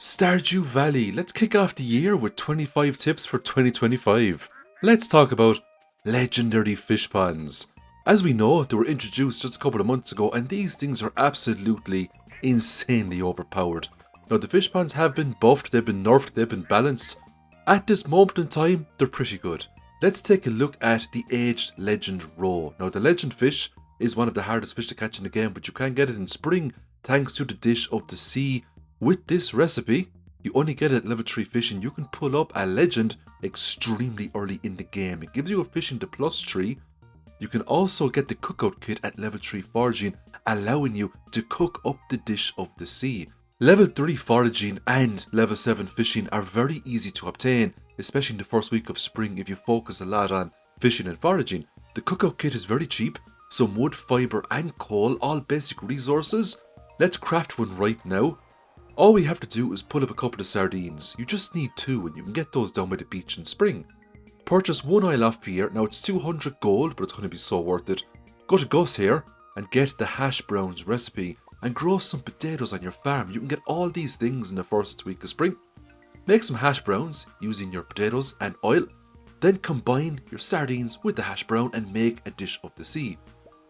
Stardew Valley, let's kick off the year with 25 tips for 2025. Let's talk about legendary fish ponds. As we know, they were introduced just a couple of months ago and these things are absolutely insanely overpowered. Now the fish ponds have been buffed, they've been nerfed, they've been balanced. At this moment in time, they're pretty good. Let's take a look at the aged legend roe. Now the legend fish is one of the hardest fish to catch in the game, but you can get it in spring thanks to the dish of the sea. With this recipe, you only get it at level 3 fishing. You can pull up a legend extremely early in the game. It gives you a fishing to +3. You can also get the cookout kit at level 3 foraging, allowing you to cook up the dish of the sea. Level 3 foraging and level 7 fishing are very easy to obtain, especially in the first week of spring if you focus a lot on fishing and foraging. The cookout kit is very cheap, some wood, fibre and coal, all basic resources. Let's craft one right now. All we have to do is pull up a couple of sardines. You just need 2 and you can get those down by the beach in spring. Purchase 1 oil off Pierre. Now it's 200 gold, but it's going to be so worth it. Go to Gus here and get the hash browns recipe and grow some potatoes on your farm. You can get all these things in the first week of spring. Make some hash browns using your potatoes and oil. Then combine your sardines with the hash brown and make a dish of the sea.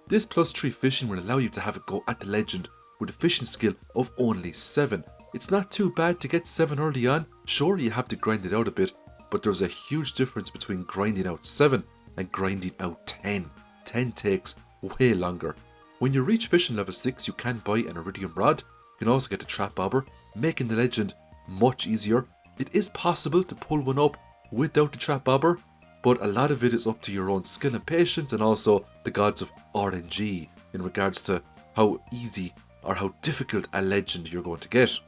This +3 fishing will allow you to have a go at the legend with a fishing skill of only 7. It's not too bad to get 7 early on. Sure, you have to grind it out a bit, but there's a huge difference between grinding out 7 and grinding out 10. 10 takes way longer. When you reach fishing level 6, you can buy an iridium rod. You can also get a trap bobber, making the legend much easier. It is possible to pull one up without the trap bobber, but a lot of it is up to your own skill and patience and also the gods of RNG in regards to how easy or how difficult a legend you're going to get.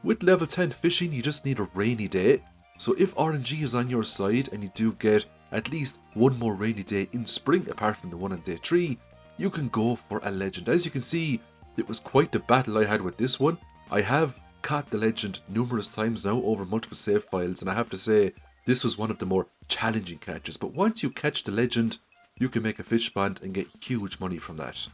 With level 10 fishing, you just need a rainy day. So if RNG is on your side and you do get at least one more rainy day in spring apart from the one on day 3, you can go for a legend. As you can see, it was quite the battle I had with this one. I have caught the legend numerous times now over multiple save files, and I have to say this was one of the more challenging catches. But once you catch the legend, you can make a fish pond and get huge money from that.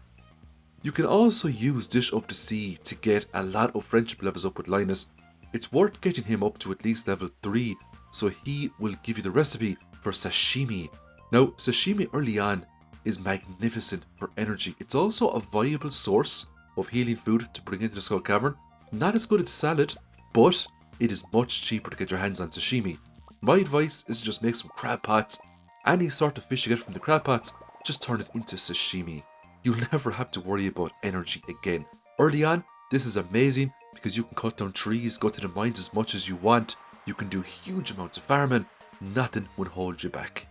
You can also use Dish of the Sea to get a lot of friendship levels up with Linus. It's worth getting him up to at least level 3, so he will give you the recipe for sashimi. Now, sashimi early on is magnificent for energy. It's also a viable source of healing food to bring into the Skull Cavern. Not as good as salad, but it is much cheaper to get your hands on sashimi. My advice is to just make some crab pots. Any sort of fish you get from the crab pots, just turn it into sashimi. You'll never have to worry about energy again. Early on, this is amazing because you can cut down trees, go to the mines as much as you want. You can do huge amounts of farming. Nothing will hold you back.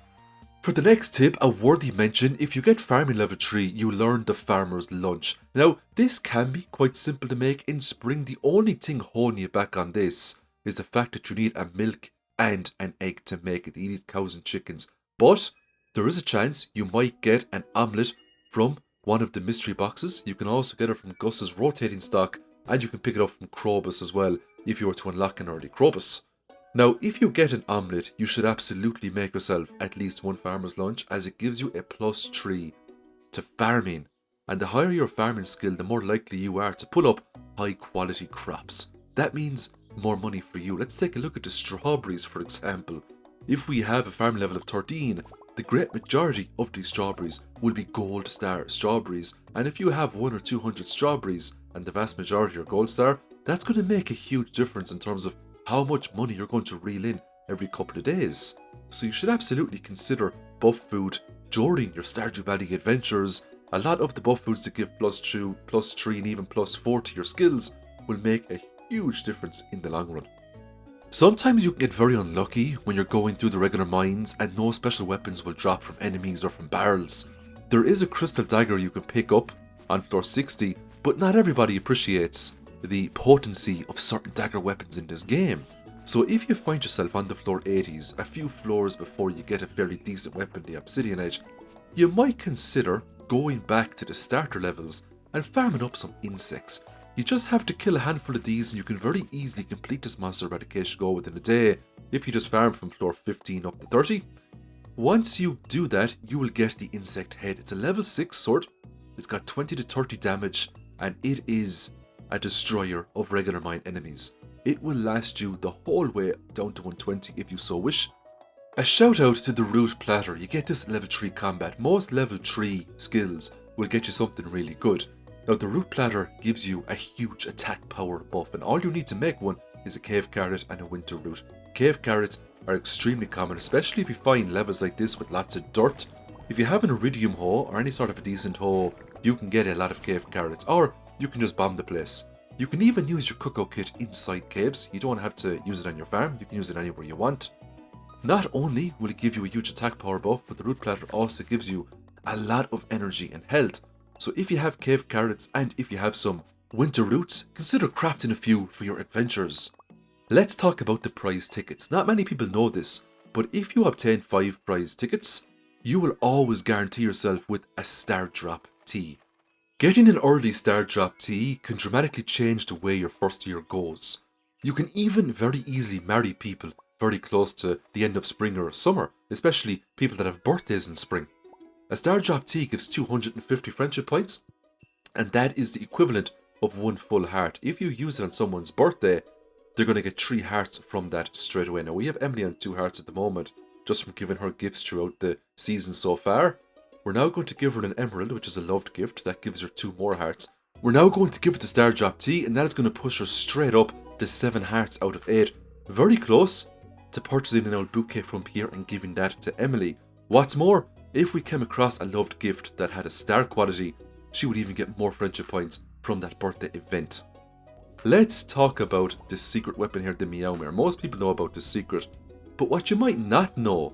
For the next tip, a worthy mention, if you get farming level 3, you learn the farmer's lunch. Now, this can be quite simple to make in spring. The only thing holding you back on this is the fact that you need a milk and an egg to make it. You need cows and chickens. But there is a chance you might get an omelette from one of the mystery boxes. You can also get it from Gus's rotating stock, and you can pick it up from Krobus as well if you were to unlock an early Krobus. Now, if you get an omelette, you should absolutely make yourself at least one farmer's lunch, as it gives you a +3 to farming. And the higher your farming skill, the more likely you are to pull up high quality crops. That means more money for you. Let's take a look at the strawberries, for example. If we have a farming level of 13, the great majority of these strawberries will be gold star strawberries, and if you have 100 or 200 strawberries and the vast majority are gold star, that's going to make a huge difference in terms of how much money you're going to reel in every couple of days. So you should absolutely consider buff food during your Stardew Valley adventures. A lot of the buff foods that give +2, +3 and even +4 to your skills will make a huge difference in the long run. Sometimes you can get very unlucky when you're going through the regular mines and no special weapons will drop from enemies or from barrels. There is a crystal dagger you can pick up on floor 60, but not everybody appreciates the potency of certain dagger weapons in this game. So if you find yourself on the floor 80s, a few floors before you get a fairly decent weapon, the obsidian edge, you might consider going back to the starter levels and farming up some insects. You just have to kill a handful of these and you can very easily complete this monster eradication goal within a day if you just farm from floor 15 up to 30. Once you do that, you will get the insect head. It's a level 6 sword, it's got 20 to 30 damage, and it is a destroyer of regular mine enemies. It will last you the whole way down to 120 if you so wish. A shout out to the root platter. You get this at level 3 combat. Most level 3 skills will get you something really good. Now the root platter gives you a huge attack power buff, and all you need to make one is a cave carrot and a winter root. Cave carrots are extremely common, especially if you find levels like this with lots of dirt. If you have an iridium hoe or any sort of a decent hoe, you can get a lot of cave carrots, or you can just bomb the place. You can even use your cookout kit inside caves. You don't have to use it on your farm, you can use it anywhere you want. Not only will it give you a huge attack power buff, but the root platter also gives you a lot of energy and health. So if you have cave carrots and if you have some winter roots, consider crafting a few for your adventures. Let's talk about the prize tickets. Not many people know this, but if you obtain 5 prize tickets, you will always guarantee yourself with a star drop tea. Getting an early star drop tea can dramatically change the way your first year goes. You can even very easily marry people very close to the end of spring or summer, especially people that have birthdays in spring. A star drop tea gives 250 friendship points, and that is the equivalent of 1 full heart. If you use it on someone's birthday, they're going to get 3 hearts from that straight away. Now we have Emily on 2 hearts at the moment, just from giving her gifts throughout the season so far. We're now going to give her an emerald, which is a loved gift. That gives her 2 more hearts. We're now going to give her the star drop tea, and that is going to push her straight up to 7 hearts out of 8. Very close to purchasing an old bouquet from Pierre and giving that to Emily. What's more, if we came across a loved gift that had a star quality, she would even get more friendship points from that birthday event. Let's talk about the secret weapon here, the Meow. Most people know about the secret, but what you might not know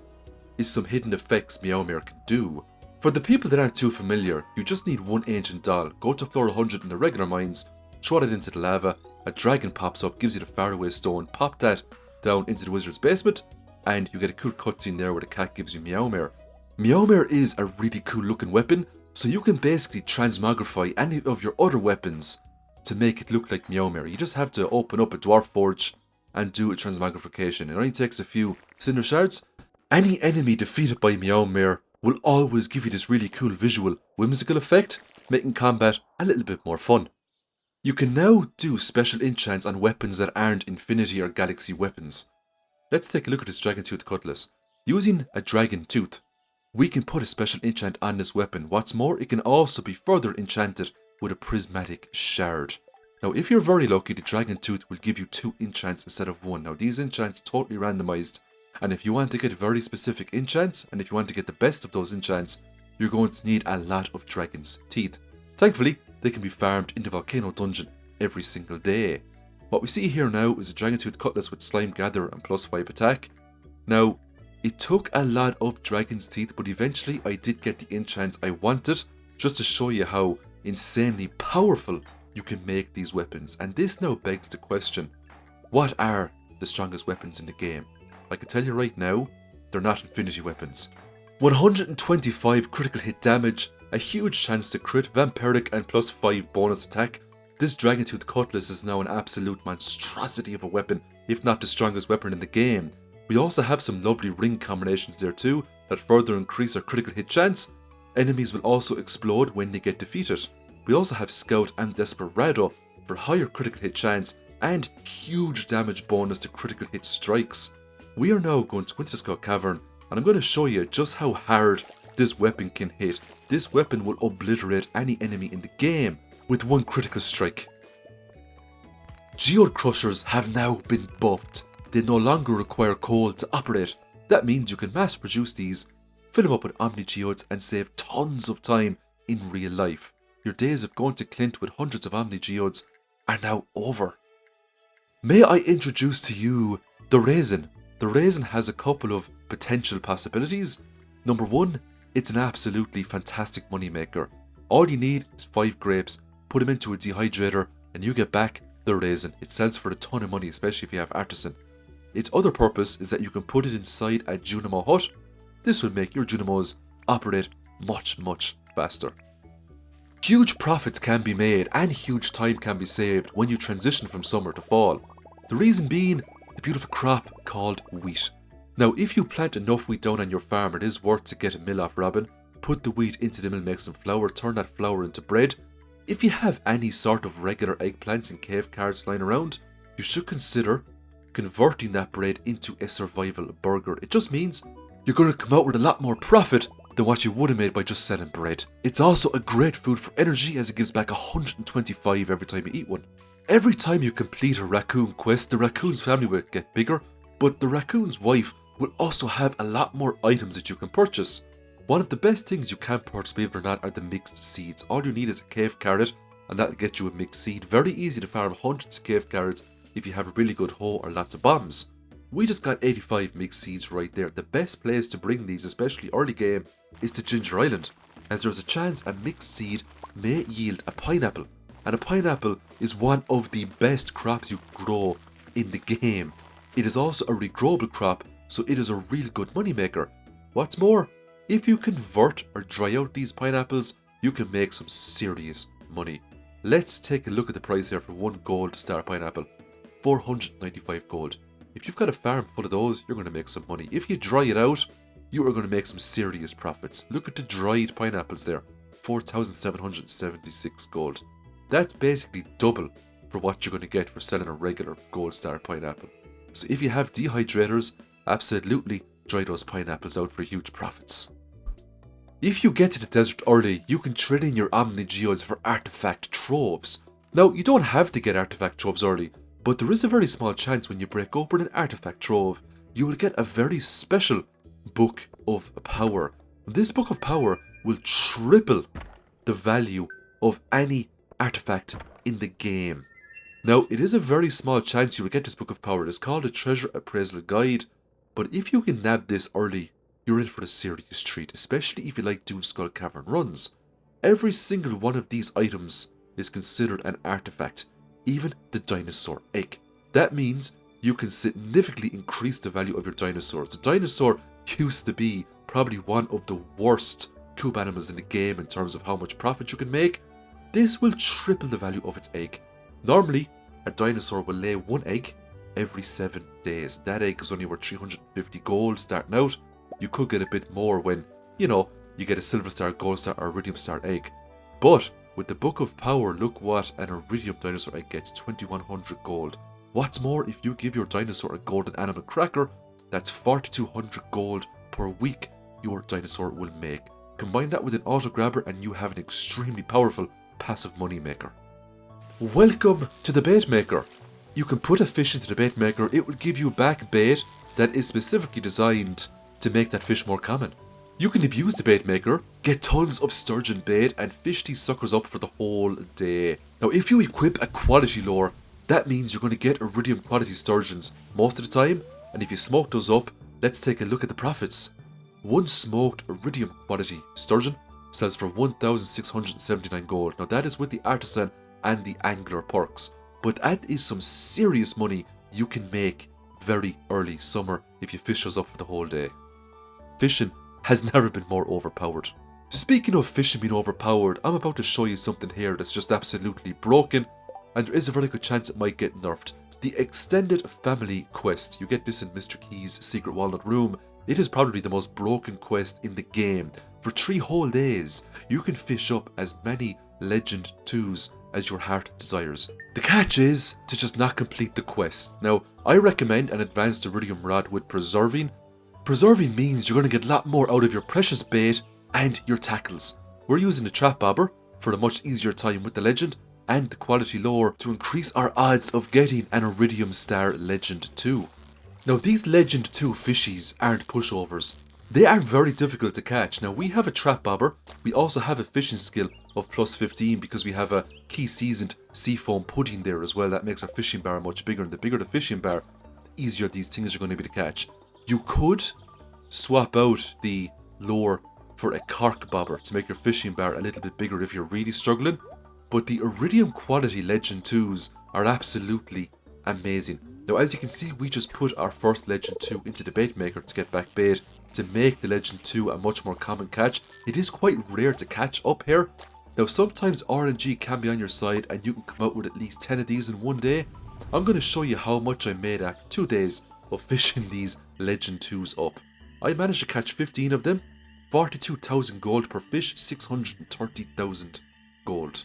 is some hidden effects Meow can do. For the people that aren't too familiar, you just need 1 ancient doll, go to floor 100 in the regular mines, throw it into the lava, a dragon pops up, gives you the faraway stone, pop that down into the wizard's basement, and you get a cool cutscene there where the cat gives you Meow. Meow is a really cool looking weapon, so you can basically transmogrify any of your other weapons to make it look like Meow. You just have to open up a dwarf forge and do a transmogrification. It only takes a few cinder shards. Any enemy defeated by Meow will always give you this really cool visual, whimsical effect, making combat a little bit more fun. You can now do special enchants on weapons that aren't Infinity or Galaxy weapons. Let's take a look at this Dragon Tooth Cutlass. Using a Dragon Tooth, we can put a special enchant on this weapon. What's more, it can also be further enchanted with a prismatic shard. Now if you're very lucky, the Dragon Tooth will give you 2 enchants instead of 1. Now these enchants are totally randomized, and if you want to get very specific enchants, and if you want to get the best of those enchants, you're going to need a lot of Dragon's Teeth. Thankfully, they can be farmed in the Volcano Dungeon every single day. What we see here now is a Dragon Tooth Cutlass with Slime Gatherer and +5 attack. Now, it took a lot of Dragon's Teeth, but eventually I did get the enchants I wanted, just to show you how insanely powerful you can make these weapons. And this now begs the question, what are the strongest weapons in the game? I can tell you right now, they're not Infinity weapons. 125 critical hit damage, a huge chance to crit, vampiric and +5 bonus attack. This Dragon Tooth Cutlass is now an absolute monstrosity of a weapon, if not the strongest weapon in the game. We also have some lovely ring combinations there too, that further increase our critical hit chance. Enemies will also explode when they get defeated. We also have Scout and Desperado for higher critical hit chance and huge damage bonus to critical hit strikes. We are now going to go into the Scout Cavern, and I'm going to show you just how hard this weapon can hit. This weapon will obliterate any enemy in the game with 1 critical strike. Geod Crushers have now been buffed. They no longer require coal to operate. That means you can mass produce these, fill them up with Omni Geodes and save tons of time in real life. Your days of going to Clint with hundreds of Omni Geodes are now over. May I introduce to you the Raisin. The Raisin has a couple of potential possibilities. Number 1, it's an absolutely fantastic moneymaker. All you need is 5 grapes, put them into a dehydrator, and you get back the Raisin. It sells for a ton of money, especially if you have Artisan. Its other purpose is that you can put it inside a Junimo hut. This will make your Junimos operate much faster. Huge profits can be made and huge time can be saved when you transition from summer to fall. The reason being the beautiful crop called wheat. Now if you plant enough wheat down on your farm, it is worth to get a mill off Robin, put the wheat into the mill, make some flour, turn that flour into bread. If you have any sort of regular eggplants and cave carrots lying around, you should consider converting that bread into a survival burger. It just means you're going to come out with a lot more profit than what you would have made by just selling bread. It's also a great food for energy as it gives back 125 every time you eat one. Every time you complete a raccoon quest, the raccoon's family will get bigger, but the raccoon's wife will also have a lot more items that you can purchase. One of the best things you can purchase, believe it or not, are the mixed seeds. All you need is a cave carrot, and that'll get you a mixed seed. Very easy to farm hundreds of cave carrots if you have a really good hoe or lots of bombs. We just got 85 mixed seeds right there. The best place to bring these, especially early game, is to Ginger Island, as there's a chance a mixed seed may yield a pineapple, and a pineapple is one of the best crops you grow in the game. It is also a regrowable crop, so it is a real good money maker. What's more, if you convert or dry out these pineapples, you can make some serious money. Let's take a look at the price here for 1 gold star pineapple. 495 gold. If you've got a farm full of those, you're going to make some money. If you dry it out, you are going to make some serious profits. Look at the dried pineapples there. 4,776 gold. That's basically double for what you're going to get for selling a regular gold star pineapple. So if you have dehydrators, absolutely dry those pineapples out for huge profits. If you get to the desert early, you can trade in your Omni Geodes for artifact troves. Now, you don't have to get artifact troves early, but there is a very small chance when you break open an artifact trove, you will get a very special book of power. This book of power will triple the value of any artifact in the game. Now, it is a very small chance you will get this book of power. It is called a treasure appraisal guide, but if you can nab this early, you're in for a serious treat, especially if you like doing Skull Cavern runs. Every single one of these items is considered an artifact, even the dinosaur egg. That means you can significantly increase the value of your dinosaurs. The dinosaur used to be probably one of the worst coop animals in the game in terms of how much profit you can make. This will triple the value of its egg. Normally, a dinosaur will lay 1 egg every 7 days. That egg is only worth 350 gold starting out. You could get a bit more when, you get a silver star, gold star, or iridium star egg. But with the book of power, look what an iridium dinosaur egg gets, 2100 gold. What's more, if you give your dinosaur a golden animal cracker, that's 4200 gold per week your dinosaur will make. Combine that with an auto grabber and you have an extremely powerful passive money maker. Welcome to the bait maker. You can put a fish into the bait maker. It will give you back bait that is specifically designed to make that fish more common. You can abuse the bait maker, get tons of sturgeon bait, and fish these suckers up for the whole day. Now, if you equip a quality lure, that means you're going to get iridium quality sturgeons most of the time, and if you smoke those up, let's take a look at the profits. 1 smoked iridium quality sturgeon sells for 1,679 gold. Now, that is with the artisan and the angler perks, but that is some serious money you can make very early summer if you fish those up for the whole day. Fishing has never been more overpowered. Speaking of fishing being overpowered, I'm about to show you something here that's just absolutely broken, and there is a very good chance it might get nerfed. The Extended Family Quest. You get this in Mr. Key's Secret Walnut Room. It is probably the most broken quest in the game. For 3 whole days, you can fish up as many Legend 2s as your heart desires. The catch is to just not complete the quest. Now, I recommend an advanced iridium rod with preserving. Preserving means you're going to get a lot more out of your precious bait and your tackles. We're using the trap bobber for a much easier time with the legend and the quality lore to increase our odds of getting an iridium star legend 2. Now, these legend 2 fishies aren't pushovers. They are very difficult to catch. Now, we have a trap bobber. We also have a fishing skill of plus 15 because we have a key seasoned seafoam pudding there as well. That makes our fishing bar much bigger, and the bigger the fishing bar, the easier these things are going to be to catch. You could swap out the lure for a cork bobber to make your fishing bar a little bit bigger if you're really struggling, but the iridium quality legend 2s are absolutely amazing. Now, as you can see, we just put our first legend 2 into the bait maker to get back bait to make the legend 2 a much more common catch. It is quite rare to catch up here. Now, sometimes RNG can be on your side and you can come out with at least 10 of these in one day. I'm going to show you how much I made after 2 days of fishing these legend 2s up. I managed to catch 15 of them, 42,000 gold per fish, 630,000 gold.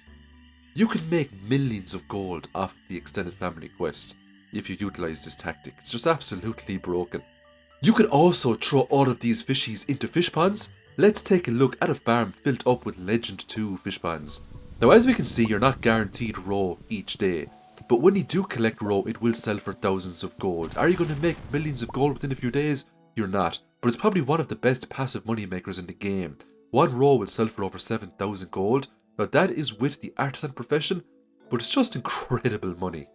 You can make millions of gold off the extended family quest. if you utilize this tactic. It's just absolutely broken. You can also throw all of these fishies into fish ponds. Let's take a look at a farm filled up with Legend 2 fish ponds. Now as we can see, you're not guaranteed raw each day, but when you do collect raw, it will sell for thousands of gold. Are you going to make millions of gold within a few days? You're not, but it's probably one of the best passive money makers in the game. One raw will sell for over 7,000 gold. Now that is with the artisan profession, but it's just incredible money.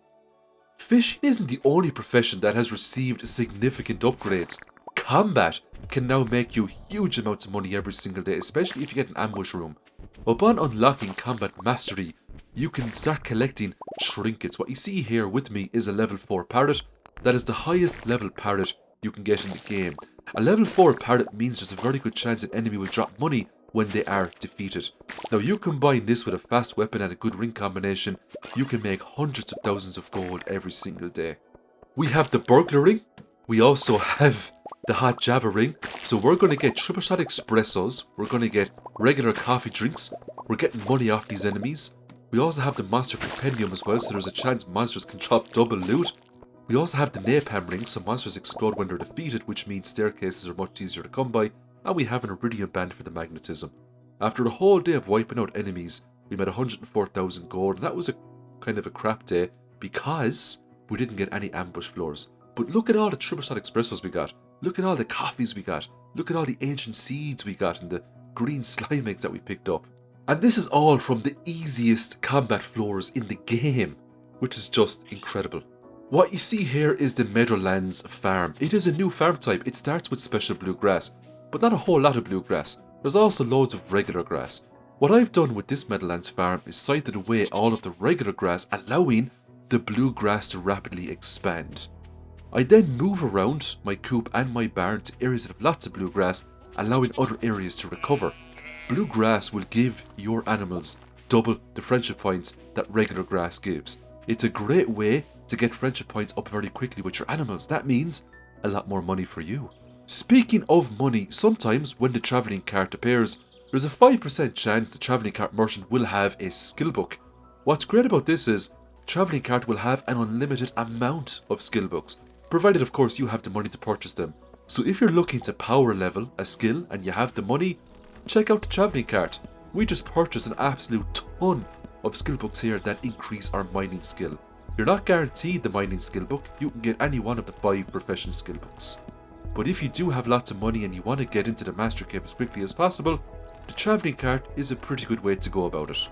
Fishing isn't the only profession that has received significant upgrades. Combat can now make you huge amounts of money every single day, especially if you get an ambush room. Upon unlocking combat mastery, you can start collecting trinkets. What you see here with me is a level 4 parrot. That is the highest level parrot you can get in the game. A level 4 parrot means there's a very good chance an enemy will drop money when they are defeated. Now you combine this with a fast weapon and a good ring combination, you can make hundreds of thousands of gold every single day. We have the burglar ring. We also have the hot java ring. So we're going to get triple shot espressos. We're going to get regular coffee drinks. We're getting money off these enemies. We also have the monster compendium as well, so there's a chance monsters can drop double loot. We also have the napalm ring, so monsters explode when they're defeated, which means staircases are much easier to come by. And we have an iridium band for the magnetism. After a whole day of wiping out enemies, we made 104,000 gold, and that was a kind of a crap day because we didn't get any ambush floors. But look at all the triple shot espressos we got. Look at all the coffees we got. Look at all the ancient seeds we got and the green slime eggs that we picked up. And this is all from the easiest combat floors in the game, which is just incredible. What you see here is the Meadowlands farm. It is a new farm type. It starts with special bluegrass, but not a whole lot of bluegrass. There's also loads of regular grass. What I've done with this Meadowlands farm is sighted away all of the regular grass, allowing the bluegrass to rapidly expand. I then move around my coop and my barn to areas that have lots of bluegrass, allowing other areas to recover. Bluegrass will give your animals double the friendship points that regular grass gives. It's a great way to get friendship points up very quickly with your animals. That means a lot more money for you. Speaking of money, sometimes when the travelling cart appears, there's a 5% chance the travelling cart merchant will have a skill book. What's great about this is, travelling cart will have an unlimited amount of skill books, provided of course you have the money to purchase them. So if you're looking to power level a skill and you have the money, check out the travelling cart. We just purchased an absolute ton of skill books here that increase our mining skill. You're not guaranteed the mining skill book, you can get any one of the 5 profession skill books. But if you do have lots of money and you want to get into the master cave as quickly as possible, the travelling cart is a pretty good way to go about it.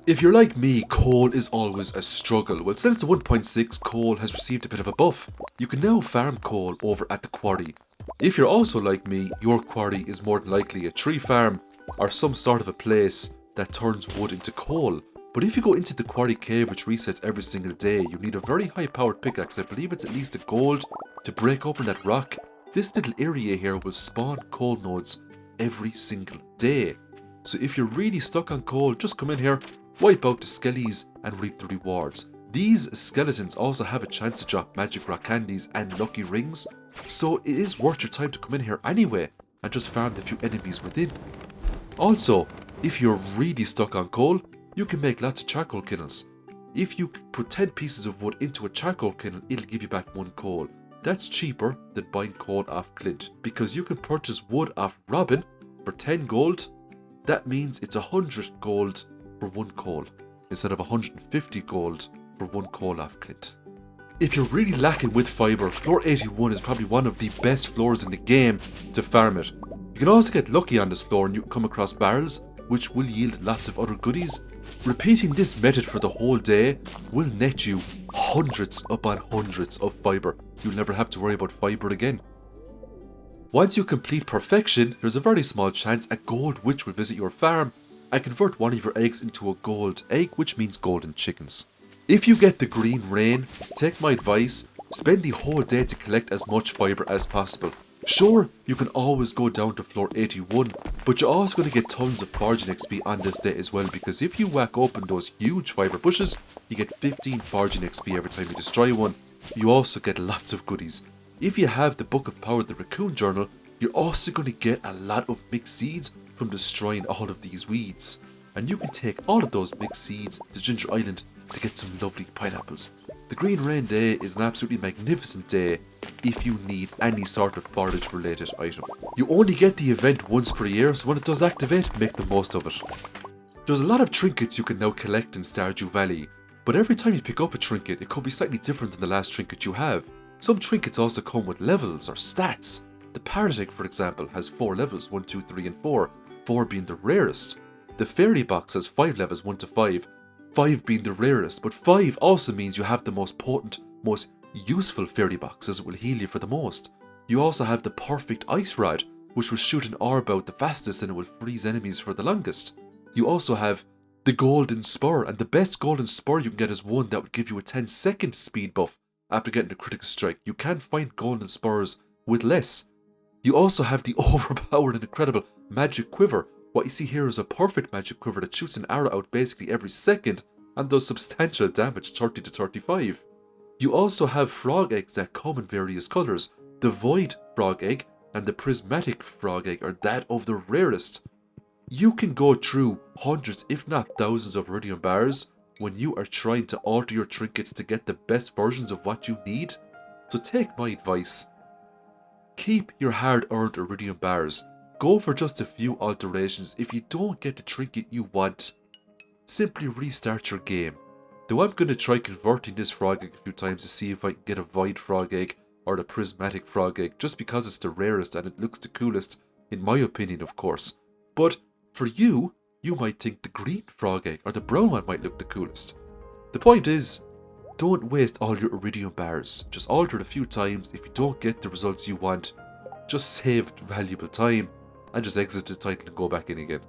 If you're like me, coal is always a struggle. Well, since the 1.6, coal has received a bit of a buff. You can now farm coal over at the quarry. If you're also like me, your quarry is more than likely a tree farm or some sort of a place that turns wood into coal. But if you go into the quarry cave, which resets every single day, you need a very high powered pickaxe. I believe it's at least a gold to break open that rock. This little area here will spawn coal nodes every single day. So if you're really stuck on coal, just come in here, wipe out the skellies and reap the rewards. These skeletons also have a chance to drop magic rock candies and lucky rings, so it is worth your time to come in here anyway and just farm the few enemies within. Also, if you're really stuck on coal, you can make lots of charcoal kennels. If you put 10 pieces of wood into a charcoal kennel, it'll give you back 1 coal. That's cheaper than buying coal off Clint, because you can purchase wood off Robin for 10 gold. That means it's 100 gold for 1 coal, instead of 150 gold for 1 coal off Clint. If you're really lacking with fibre, floor 81 is probably one of the best floors in the game to farm it. You can also get lucky on this floor and you can come across barrels, which will yield lots of other goodies. Repeating this method for the whole day will net you hundreds upon hundreds of fibre. You'll never have to worry about fibre again. Once you complete perfection, there's a very small chance a gold witch will visit your farm and convert one of your eggs into a gold egg, which means golden chickens. If you get the green rain, take my advice, spend the whole day to collect as much fibre as possible. Sure, you can always go down to floor 81, but you're also going to get tons of foraging XP on this day as well, because if you whack open those huge fibre bushes, you get 15 foraging XP every time you destroy one. You also get lots of goodies. If you have the Book of Power, the Raccoon Journal, you're also going to get a lot of mixed seeds from destroying all of these weeds. And you can take all of those mixed seeds to Ginger Island to get some lovely pineapples. The green rain day is an absolutely magnificent day if you need any sort of forage related item. You only get the event once per year, so when it does activate, make the most of it. There's a lot of trinkets you can now collect in Stardew Valley, but every time you pick up a trinket, it could be slightly different than the last trinket you have. Some trinkets also come with levels or stats. The parrot egg, for example, has 4 levels, 1, 2, 3 and 4, 4 being the rarest. The fairy box has 5 levels, 1 to 5, 5 being the rarest, but 5 also means you have the most potent, most useful fairy box, as it will heal you for the most. You also have the perfect ice rod, which will shoot an orb out the fastest and it will freeze enemies for the longest. You also have the golden spur, and the best golden spur you can get is one that would give you a 10-second speed buff after getting a critical strike. You can find golden spurs with less. You also have the overpowered and incredible magic quiver. What you see here is a perfect magic quiver that shoots an arrow out basically every second and does substantial damage, 30 to 35. You also have frog eggs that come in various colours. The void frog egg and the prismatic frog egg are that of the rarest. You can go through hundreds if not thousands of iridium bars when you are trying to alter your trinkets to get the best versions of what you need. So take my advice. Keep your hard-earned iridium bars. Go for just a few alterations. If you don't get the trinket you want, simply restart your game. Though I'm going to try converting this frog egg a few times to see if I can get a void frog egg or the prismatic frog egg, just because it's the rarest and it looks the coolest, in my opinion of course. But for you, you might think the green frog egg or the brown one might look the coolest. The point is, don't waste all your iridium bars. Just alter it a few times. If you don't get the results you want, just save valuable time and just exit the title and go back in again.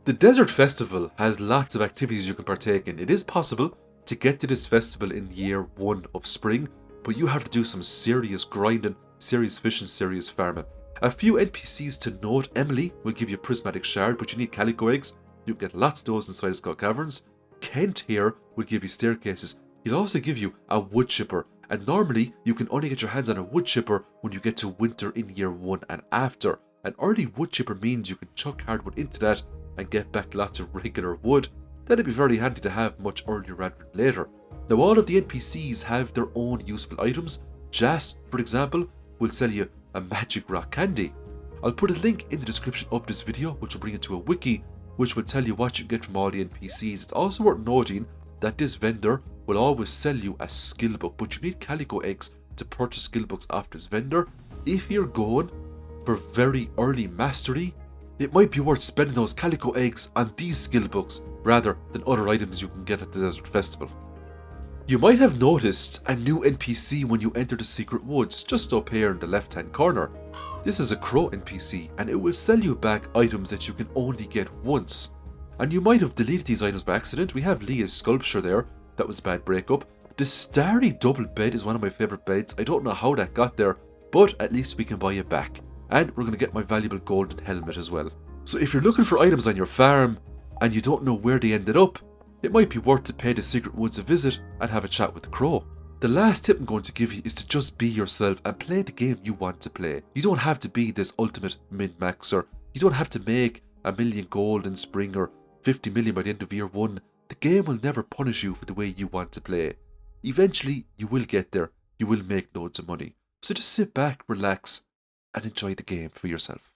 The Desert Festival has lots of activities you can partake in. It is possible to get to this festival in year 1 of spring, but you have to do some serious grinding, serious fishing, serious farming. A few NPCs to note: Emily will give you a prismatic shard, but you need calico eggs. You can get lots of those inside Skull Caverns. Kent here will give you staircases. He'll also give you a wood chipper, and normally you can only get your hands on a wood chipper when you get to winter in year 1 and after. An early wood chipper means you can chuck hardwood into that and get back lots of regular wood. That'd be very handy to have much earlier rather than later. Now all of the NPCs have their own useful items. Jas, for example, will sell you a magic rock candy. I'll put a link in the description of this video which will bring you to a wiki which will tell you what you get from all the NPCs. It's also worth noting that this vendor will always sell you a skill book, but you need calico eggs to purchase skill books off this vendor. If you're going for very early mastery, it might be worth spending those calico eggs on these skill books rather than other items you can get at the Desert Festival. You might have noticed a new NPC when you enter the secret woods, just up here in the left hand corner. This is a crow NPC and it will sell you back items that you can only get once. And you might have deleted these items by accident. We have Leah's sculpture there, that was a bad breakup. The starry double bed is one of my favourite beds. I don't know how that got there, but at least we can buy it back. And we're going to get my valuable golden helmet as well. So if you're looking for items on your farm and you don't know where they ended up, it might be worth to pay the secret woods a visit and have a chat with the crow. The last tip I'm going to give you is to just be yourself and play the game you want to play. You don't have to be this ultimate min-maxer. You don't have to make 1 million gold in spring or 50 million by the end of year 1. The game will never punish you for the way you want to play. Eventually, you will get there. You will make loads of money. So just sit back, relax, and enjoy the game for yourself.